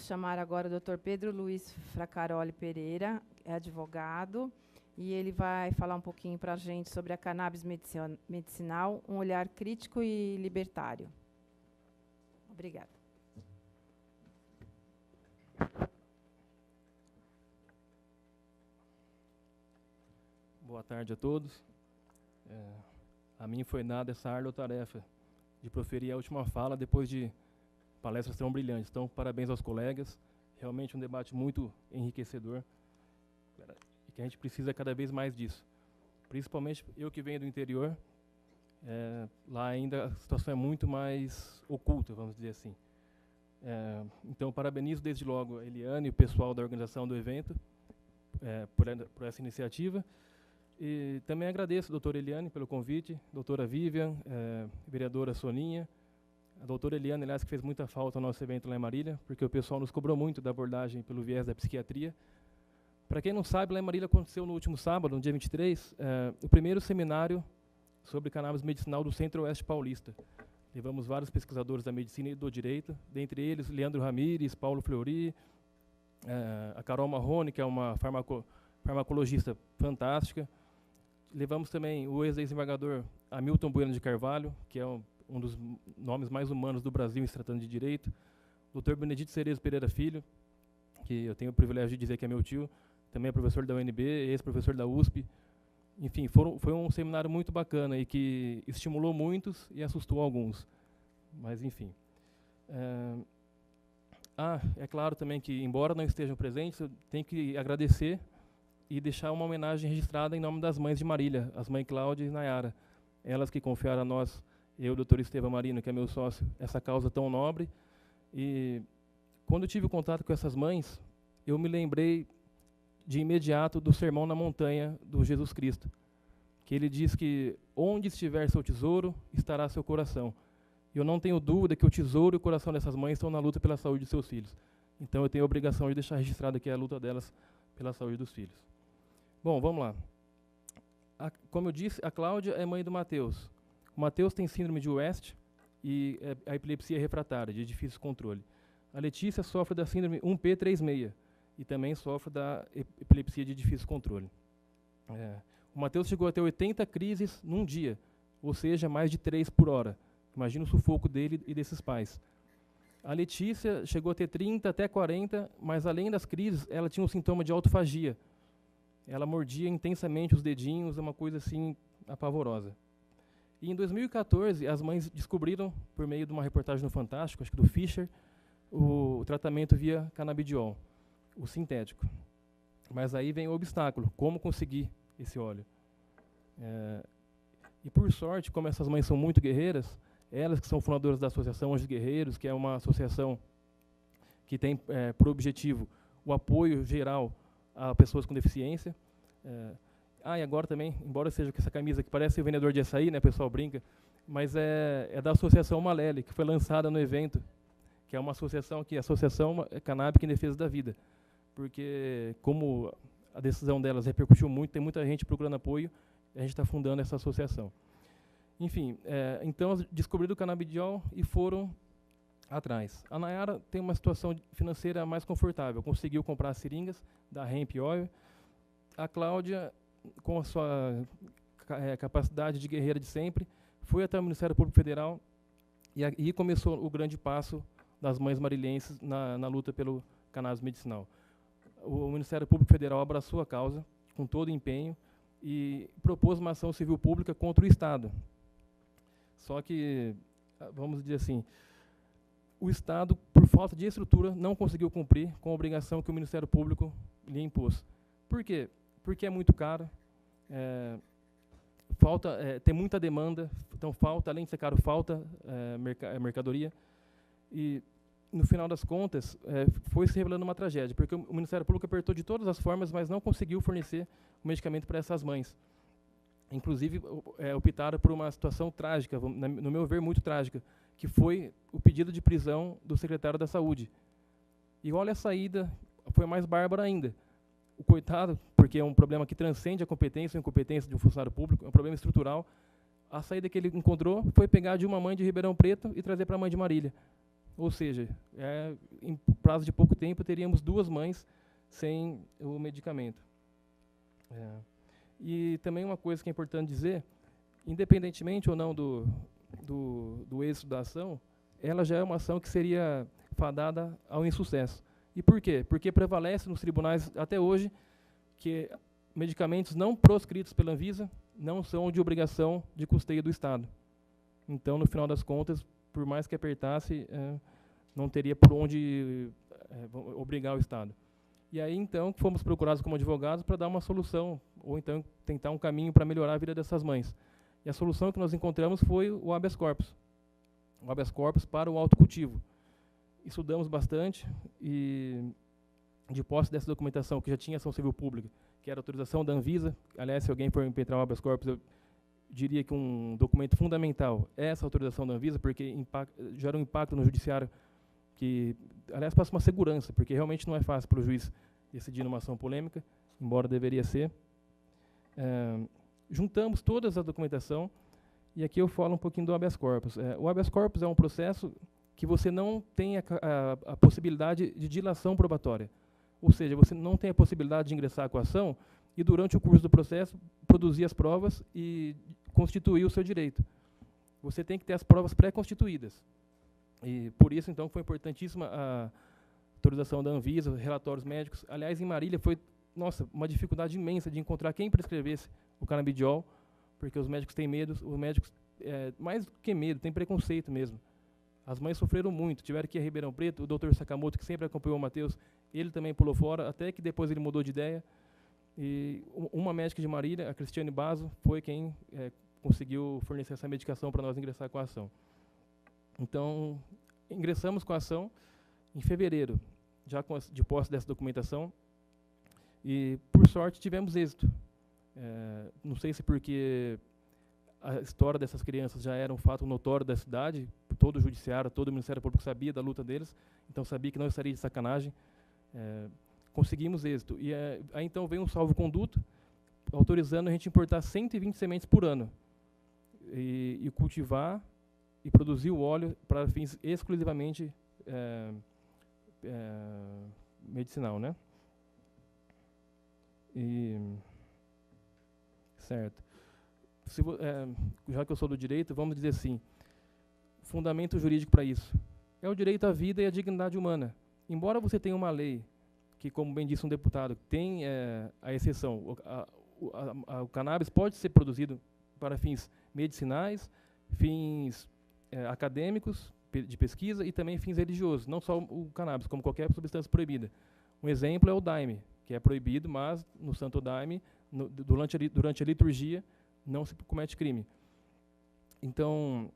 chamar agora o Dr. Pedro Luiz Fracaroli Pereira, é advogado, e ele vai falar um pouquinho para a gente sobre a cannabis medicinal, um olhar crítico e libertário. Obrigada. Boa tarde a todos. A mim foi dada essa árdua tarefa de proferir a última fala depois de palestras tão brilhantes. Então, parabéns aos colegas. Realmente um debate muito enriquecedor e que a gente precisa cada vez mais disso. Principalmente eu que venho do interior, lá ainda a situação é muito mais oculta, vamos dizer assim. Então, parabenizo desde logo a Eliane e o pessoal da organização do evento por essa iniciativa. E também agradeço a doutora Eliane pelo convite, doutora Vivian, vereadora Soninha, a doutora Eliane, aliás, que fez muita falta no nosso evento lá em Marília, porque o pessoal nos cobrou muito da abordagem pelo viés da psiquiatria. Para quem não sabe, lá em Marília aconteceu no último sábado, no dia 23, o primeiro seminário sobre cannabis medicinal do Centro-Oeste Paulista. Levamos vários pesquisadores da medicina e do direito, dentre eles Leandro Ramires, Paulo Fleury, a Carol Marrone, que é uma farmacologista fantástica. Levamos também o ex-desembargador Hamilton Bueno de Carvalho, que é um dos nomes mais humanos do Brasil em se tratando de direito. Dr. Benedito Cerezo Pereira Filho, que eu tenho o privilégio de dizer que é meu tio, também é professor da UNB, ex-professor da USP. Enfim, foi um seminário muito bacana e que estimulou muitos e assustou alguns. Mas, enfim. É claro também que, embora não estejam presentes, eu tenho que agradecer e deixar uma homenagem registrada em nome das mães de Marília, as mães Cláudia e Nayara. Elas que confiaram a nós, eu, o doutor Estevam Marino, que é meu sócio, essa causa tão nobre. E quando eu tive contato com essas mães, eu me lembrei de imediato do Sermão na Montanha do Jesus Cristo, que ele diz que onde estiver seu tesouro, estará seu coração. E eu não tenho dúvida que o tesouro e o coração dessas mães estão na luta pela saúde de seus filhos. Então eu tenho a obrigação de deixar registrado aqui a luta delas pela saúde dos filhos. Bom, vamos lá. Como eu disse, a Cláudia é mãe do Matheus. O Matheus tem síndrome de West e a epilepsia refratária, de difícil controle. A Letícia sofre da síndrome 1P36 e também sofre da epilepsia de difícil controle. O Matheus chegou a ter 80 crises num dia, ou seja, mais de 3 por hora. Imagina o sufoco dele e desses pais. A Letícia chegou a ter 30 até 40, mas além das crises, ela tinha um sintoma de autofagia. Ela mordia intensamente os dedinhos, uma coisa assim apavorosa. E em 2014, as mães descobriram, por meio de uma reportagem no Fantástico, acho que do Fischer, o tratamento via canabidiol, o sintético. Mas aí vem o obstáculo, como conseguir esse óleo. E por sorte, como essas mães são muito guerreiras, elas que são fundadoras da Associação Anjos Guerreiros, que é uma associação que tem por objetivo o apoio geral a pessoas com deficiência. E agora também, embora seja com essa camisa que parece o vendedor de açaí, né, o pessoal brinca, mas é da Associação Malele, que foi lançada no evento, que é uma associação que Associação Canábica em Defesa da Vida. Porque, como a decisão delas repercutiu muito, tem muita gente procurando apoio, a gente está fundando essa associação. Enfim, então descobriram o canabidiol e foram atrás. A Nayara tem uma situação financeira mais confortável, conseguiu comprar as seringas da Hemp Oil. A Cláudia, com a sua capacidade de guerreira de sempre, foi até o Ministério Público Federal e aí começou o grande passo das mães marilhenses na luta pelo cannabis medicinal. O Ministério Público Federal abraçou a causa com todo empenho e propôs uma ação civil pública contra o Estado. Só que, vamos dizer assim, o Estado, por falta de estrutura, não conseguiu cumprir com a obrigação que o Ministério Público lhe impôs. Por quê? Porque é muito caro, tem muita demanda, então falta, além de ser caro, falta mercadoria. E, no final das contas, foi se revelando uma tragédia, porque o Ministério Público apertou de todas as formas, mas não conseguiu fornecer o medicamento para essas mães. Inclusive, optaram por uma situação trágica, no meu ver, muito trágica, que foi o pedido de prisão do secretário da Saúde. E olha, a saída foi mais bárbara ainda. O coitado, porque é um problema que transcende a competência ou incompetência de um funcionário público, é um problema estrutural, a saída que ele encontrou foi pegar de uma mãe de Ribeirão Preto e trazer para a mãe de Marília. Ou seja, em prazo de pouco tempo, teríamos 2 mães sem o medicamento. E também uma coisa que é importante dizer, independentemente ou não do êxito da ação, ela já é uma ação que seria fadada ao insucesso. E por quê? Porque prevalece nos tribunais até hoje que medicamentos não proscritos pela Anvisa não são de obrigação de custeio do Estado. Então, no final das contas, por mais que apertasse, não teria por onde obrigar o Estado. E aí, então, fomos procurados como advogados para dar uma solução, ou então tentar um caminho para melhorar a vida dessas mães. E a solução que nós encontramos foi o habeas corpus. O habeas corpus para o autocultivo. Estudamos bastante e, de posse dessa documentação, que já tinha ação civil pública, que era a autorização da Anvisa, aliás, se alguém for impetrar o habeas corpus, eu diria que um documento fundamental é essa autorização da Anvisa, porque gera um impacto no judiciário que, aliás, passa uma segurança, porque realmente não é fácil para o juiz decidir numa ação polêmica, embora deveria ser. Juntamos toda essa documentação, e aqui eu falo um pouquinho do habeas corpus. O habeas corpus é um processo que você não tem a possibilidade de dilação probatória. Ou seja, você não tem a possibilidade de ingressar com a ação e, durante o curso do processo, produzir as provas e constituir o seu direito. Você tem que ter as provas pré-constituídas. E, por isso, então, foi importantíssima a autorização da Anvisa, relatórios médicos. Aliás, em Marília foi, uma dificuldade imensa de encontrar quem prescrevesse o canabidiol, porque os médicos têm medo, os médicos, mais do que medo, tem preconceito mesmo. As mães sofreram muito, tiveram que ir a Ribeirão Preto, o doutor Sakamoto, que sempre acompanhou o Matheus, ele também pulou fora, até que depois ele mudou de ideia. E uma médica de Marília, a Cristiane Basso, foi quem conseguiu fornecer essa medicação para nós ingressar com a ação. Então, ingressamos com a ação em fevereiro, já de posse dessa documentação, e, por sorte, tivemos êxito. Não sei se porque a história dessas crianças já era um fato notório da cidade, todo o judiciário, todo o Ministério Público sabia da luta deles, então sabia que não estaria de sacanagem. Conseguimos êxito. E aí então veio um salvo-conduto, autorizando a gente importar 120 sementes por ano e cultivar e produzir o óleo para fins exclusivamente medicinal, né? Certo. Já que eu sou do direito, vamos dizer assim, fundamento jurídico para isso é o direito à vida e à dignidade humana. Embora você tenha uma lei que, como bem disse um deputado, tem a exceção, o cannabis pode ser produzido para fins medicinais, fins acadêmicos, de pesquisa, e também fins religiosos, não só o cannabis, como qualquer substância proibida. Um exemplo é o daime, que é proibido, mas no Santo Daime, durante a liturgia, não se comete crime. Então,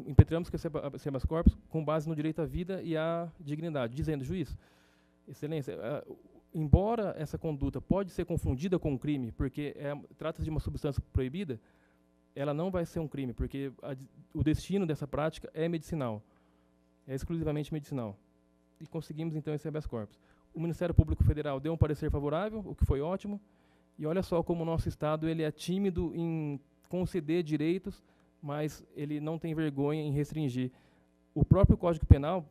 impetramos que esse habeas corpus com base no direito à vida e à dignidade, dizendo, juiz, excelência, embora essa conduta pode ser confundida com um crime, porque trata-se de uma substância proibida, ela não vai ser um crime, porque o destino dessa prática é medicinal, é exclusivamente medicinal. E conseguimos, então, esse habeas corpus. O Ministério Público Federal deu um parecer favorável, o que foi ótimo, e olha só como o nosso Estado ele é tímido em conceder direitos, mas ele não tem vergonha em restringir. O próprio Código Penal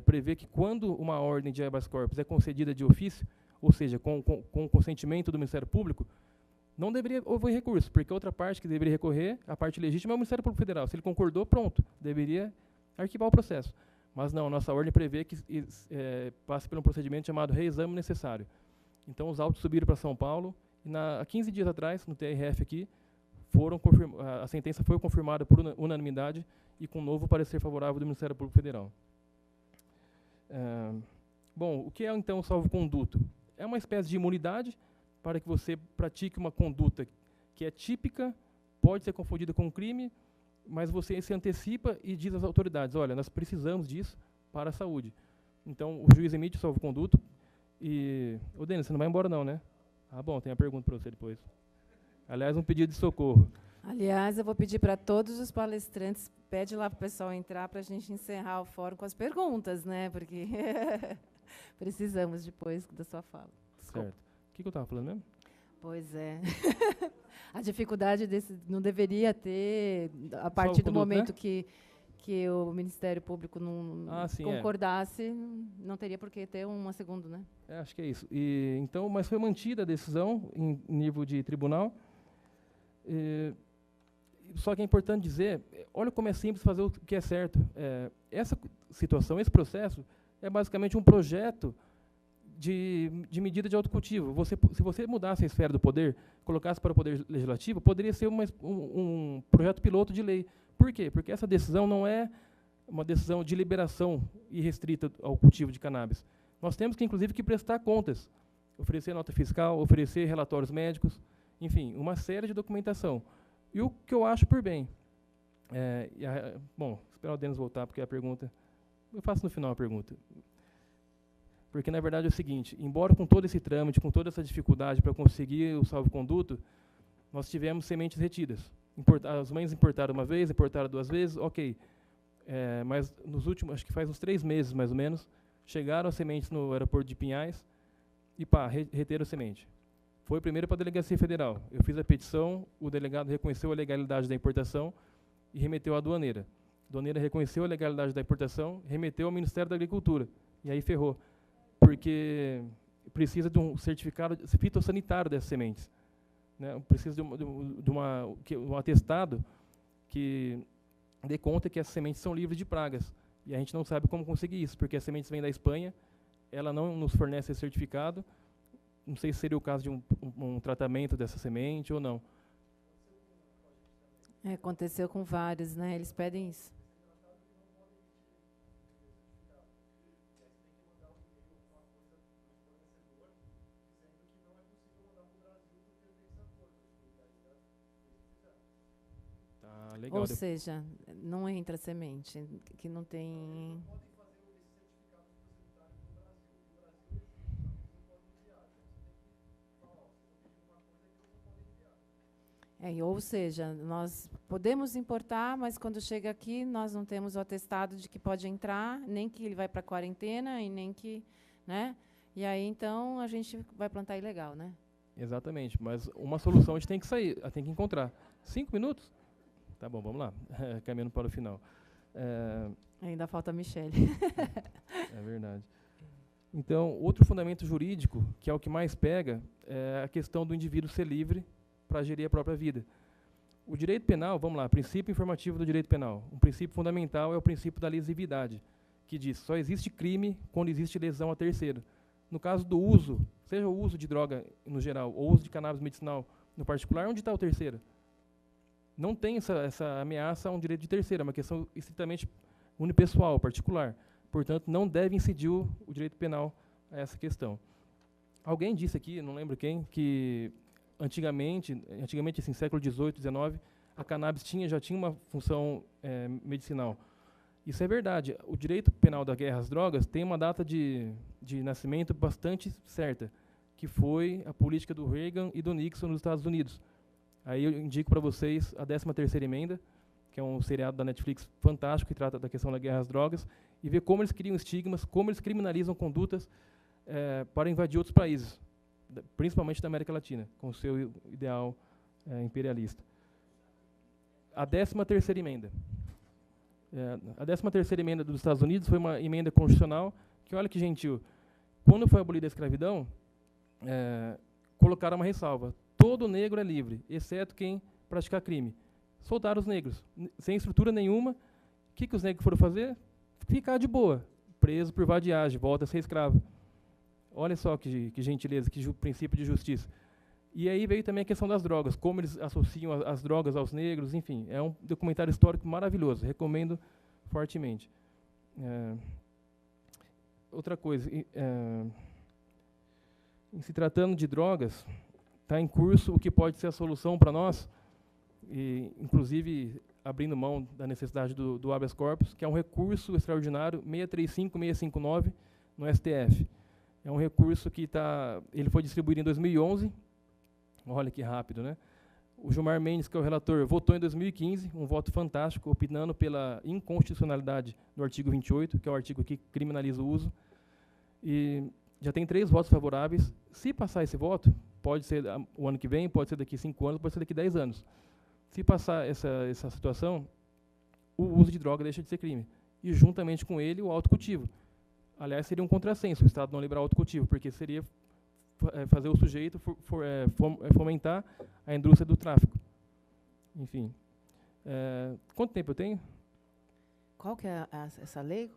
prevê que quando uma ordem de habeas corpus é concedida de ofício, ou seja, com o consentimento do Ministério Público, não deveria haver recurso, porque a outra parte que deveria recorrer, a parte legítima, é o Ministério Público Federal. Se ele concordou, pronto, deveria arquivar o processo. Mas não, nossa ordem prevê que passe por um procedimento chamado reexame necessário. Então, os autos subiram para São Paulo, e há 15 dias atrás, no TRF aqui, a sentença foi confirmada por unanimidade e com um novo parecer favorável do Ministério Público Federal. Bom, o que é, então, o salvo-conduto? É uma espécie de imunidade para que você pratique uma conduta que é típica, pode ser confundida com um crime, mas você se antecipa e diz às autoridades, olha, nós precisamos disso para a saúde. Então, o juiz emite o salvo-conduto e... Ô, Denis, você não vai embora não, né? Ah, bom, tem a pergunta para você depois. Aliás, um pedido de socorro. Aliás, eu vou pedir para todos os palestrantes, pede lá para o pessoal entrar para a gente encerrar o fórum com as perguntas, né? Porque precisamos depois da sua fala. Desculpa. Certo. O que eu estava falando mesmo? Pois é. A dificuldade não deveria ter, a partir do momento, né, que o Ministério Público não sim, concordasse, não teria por que ter uma segunda, né? Acho que é isso. Então, mas foi mantida a decisão em nível de tribunal. Só que é importante dizer, olha como é simples fazer o que é certo. Essa situação, esse processo, é basicamente um projeto de medida de autocultivo. Se você mudasse a esfera do poder, colocasse para o poder legislativo, poderia ser um projeto piloto de lei. Por quê? Porque essa decisão não é uma decisão de liberação irrestrita ao cultivo de cannabis. Nós temos que, inclusive, que prestar contas, oferecer nota fiscal, oferecer relatórios médicos, enfim, uma série de documentação. E o que eu acho por bem, bom, esperar o Denis voltar, porque a pergunta, eu faço no final a pergunta. Porque, na verdade, é o seguinte, embora com todo esse trâmite, com toda essa dificuldade para conseguir o salvo-conduto, nós tivemos sementes retidas. As mães importaram uma vez, importaram 2 vezes, ok. Mas nos últimos, acho que faz uns 3 meses, mais ou menos, chegaram as sementes no aeroporto de Pinhais e, reteram a semente. Foi primeiro para a Delegacia Federal. Eu fiz a petição, o delegado reconheceu a legalidade da importação e remeteu à aduaneira. A aduaneira reconheceu a legalidade da importação, remeteu ao Ministério da Agricultura. E aí ferrou, porque precisa de um certificado fitossanitário dessas sementes. Né? Precisa de um atestado que dê conta que essas sementes são livres de pragas. E a gente não sabe como conseguir isso, porque as sementes vêm da Espanha, ela não nos fornece esse certificado. Não sei se seria o caso de um tratamento dessa semente ou não. Aconteceu com vários, né? Eles pedem isso. Tá, legal. Ou seja, não entra semente, que não tem... ou seja, nós podemos importar, mas quando chega aqui, nós não temos o atestado de que pode entrar, nem que ele vai para a quarentena, e nem que, né? E aí, então, a gente vai plantar ilegal, né? Exatamente, mas uma solução a gente tem que tem que encontrar. 5 minutos? Tá bom, vamos lá, caminhando para o final. Ainda falta a Michele. É verdade. Então, outro fundamento jurídico, que é o que mais pega, é a questão do indivíduo ser livre para gerir a própria vida. O direito penal, vamos lá, princípio informativo do direito penal. Um princípio fundamental é o princípio da lesividade, que diz que só existe crime quando existe lesão a terceiro. No caso do uso, seja o uso de droga no geral, ou uso de cannabis medicinal no particular, onde está o terceiro? Não tem essa ameaça a um direito de terceiro, é uma questão estritamente unipessoal, particular. Portanto, não deve incidir o direito penal a essa questão. Alguém disse aqui, não lembro quem, que antigamente assim, século XVIII, XIX, a cannabis já tinha uma função medicinal. Isso é verdade. O direito penal da guerra às drogas tem uma data de nascimento bastante certa, que foi a política do Reagan e do Nixon nos Estados Unidos. Aí eu indico para vocês a 13ª Emenda, que é um seriado da Netflix fantástico, que trata da questão da guerra às drogas, e ver como eles criam estigmas, como eles criminalizam condutas para invadir outros países, principalmente da América Latina, com o seu ideal imperialista. A 13ª Emenda. A 13ª Emenda dos Estados Unidos foi uma emenda constitucional que, olha que gentil, quando foi abolida a escravidão, colocaram uma ressalva. Todo negro é livre, exceto quem praticar crime. Soltaram os negros, sem estrutura nenhuma. O que os negros foram fazer? Ficar de boa, preso por vadiagem, volta a ser escravo. Olha só que gentileza, que princípio de justiça. E aí veio também a questão das drogas, como eles associam as drogas aos negros, enfim. É um documentário histórico maravilhoso, recomendo fortemente. Outra coisa, em se tratando de drogas, está em curso o que pode ser a solução para nós, e, inclusive abrindo mão da necessidade do habeas corpus, que é um recurso extraordinário 635.659 no STF. É um recurso que ele foi distribuído em 2011, olha que rápido, né? O Gilmar Mendes, que é o relator, votou em 2015, um voto fantástico, opinando pela inconstitucionalidade do artigo 28, que é o artigo que criminaliza o uso, e já tem 3 votos favoráveis. Se passar esse voto, pode ser o ano que vem, pode ser daqui 5 anos, pode ser daqui 10 anos. Se passar essa situação, o uso de droga deixa de ser crime. E, juntamente com ele, o autocultivo. Aliás, seria um contrassenso o Estado não liberar o autocultivo, porque seria fazer o sujeito fomentar a indústria do tráfico. Enfim. Quanto tempo eu tenho? Qual que é essa lei?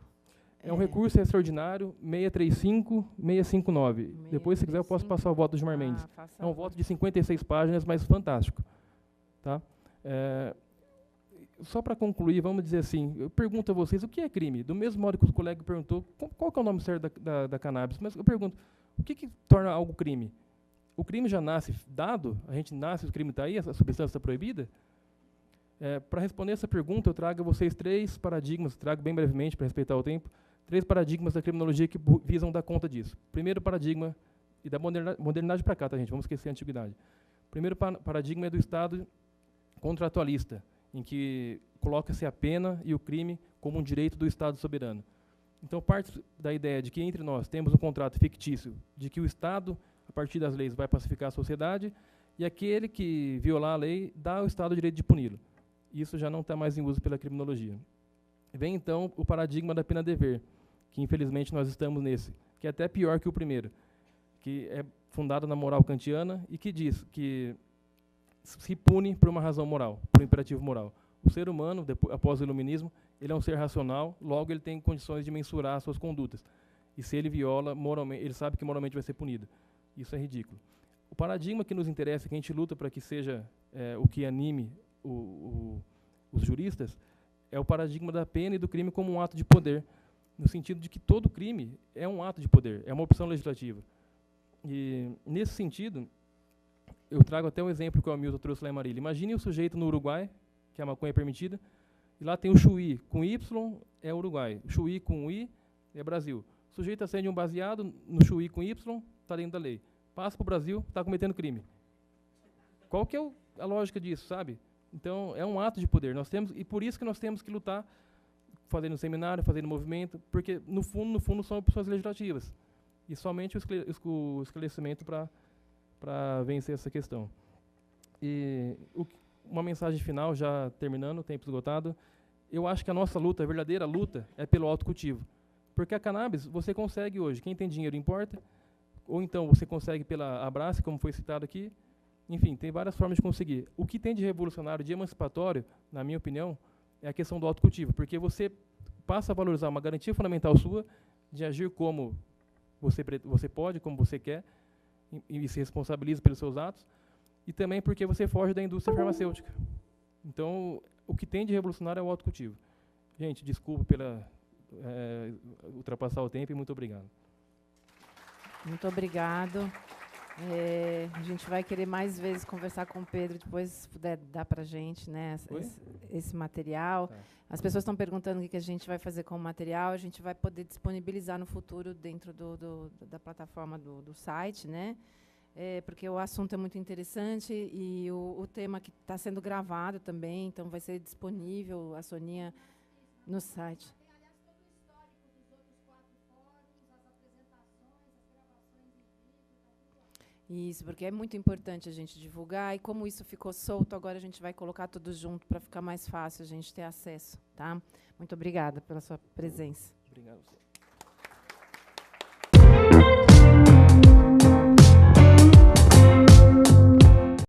É um recurso extraordinário 635-659. Depois, se quiser, eu posso passar o voto do Gilmar Mendes. É um voto de 56 páginas, mas fantástico. Tá? Só para concluir, vamos dizer assim, eu pergunto a vocês, o que é crime? Do mesmo modo que os colegas perguntou, qual que é o nome certo da cannabis? Mas eu pergunto, o que torna algo crime? O crime já nasce dado? A gente nasce, o crime está aí, a substância está proibida? Para responder essa pergunta, eu trago a vocês 3 paradigmas, trago bem brevemente, para respeitar o tempo, 3 paradigmas da criminologia que visam dar conta disso. Primeiro paradigma, e da modernidade para cá, tá, gente? Vamos esquecer a antiguidade. Primeiro paradigma é do Estado contratualista, em que coloca-se a pena e o crime como um direito do Estado soberano. Então, parte da ideia de que entre nós temos um contrato fictício, de que o Estado, a partir das leis, vai pacificar a sociedade, e aquele que violar a lei dá ao Estado o direito de puni-lo. Isso já não está mais em uso pela criminologia. Vem, então, o paradigma da pena-dever, que, infelizmente, nós estamos nesse, que é até pior que o primeiro, que é fundado na moral kantiana e que diz que se pune por uma razão moral, por um imperativo moral. O ser humano, após o iluminismo, ele é um ser racional, logo ele tem condições de mensurar as suas condutas. E se ele viola, moralmente, ele sabe que moralmente vai ser punido. Isso é ridículo. O paradigma que nos interessa, que a gente luta para que seja o que anime os juristas, é o paradigma da pena e do crime como um ato de poder, no sentido de que todo crime é um ato de poder, é uma opção legislativa. E, nesse sentido, eu trago até um exemplo que o Hamilton trouxe lá em Marília. Imagine o sujeito no Uruguai, que a maconha é permitida, e lá tem o Chuí, com Y é Uruguai, o Chuí com I é Brasil. O sujeito acende um baseado no Chuí com Y, está dentro da lei. Passa para o Brasil, está cometendo crime. Qual que é a lógica disso, sabe? Então, é um ato de poder. E por isso que nós temos que lutar, fazendo seminário, fazendo movimento, porque, no fundo, são opções legislativas. E somente o esclarecimento para vencer essa questão. E uma mensagem final, já terminando, tempo esgotado. Eu acho que a nossa luta, a verdadeira luta, é pelo autocultivo. Porque a cannabis, você consegue hoje. Quem tem dinheiro importa. Ou então você consegue pela Abrace, como foi citado aqui. Enfim, tem várias formas de conseguir. O que tem de revolucionário, de emancipatório, na minha opinião, é a questão do autocultivo, porque você passa a valorizar uma garantia fundamental sua de agir como você pode, como você quer, e se responsabiliza pelos seus atos, e também porque você foge da indústria farmacêutica. Então, o que tem de revolucionário é o autocultivo. Gente, desculpa pela ultrapassar o tempo e muito obrigado. Muito obrigado. A gente vai querer mais vezes conversar com o Pedro, depois, se puder dar para a gente, né, esse material. Tá. As pessoas estão perguntando o que a gente vai fazer com o material, a gente vai poder disponibilizar no futuro dentro da plataforma do site, né? Porque o assunto é muito interessante e o tema que está sendo gravado também, então vai ser disponível, a Soninha, no site. Isso, porque é muito importante a gente divulgar, e como isso ficou solto, agora a gente vai colocar tudo junto para ficar mais fácil a gente ter acesso, tá? Muito obrigada pela sua presença. Obrigado.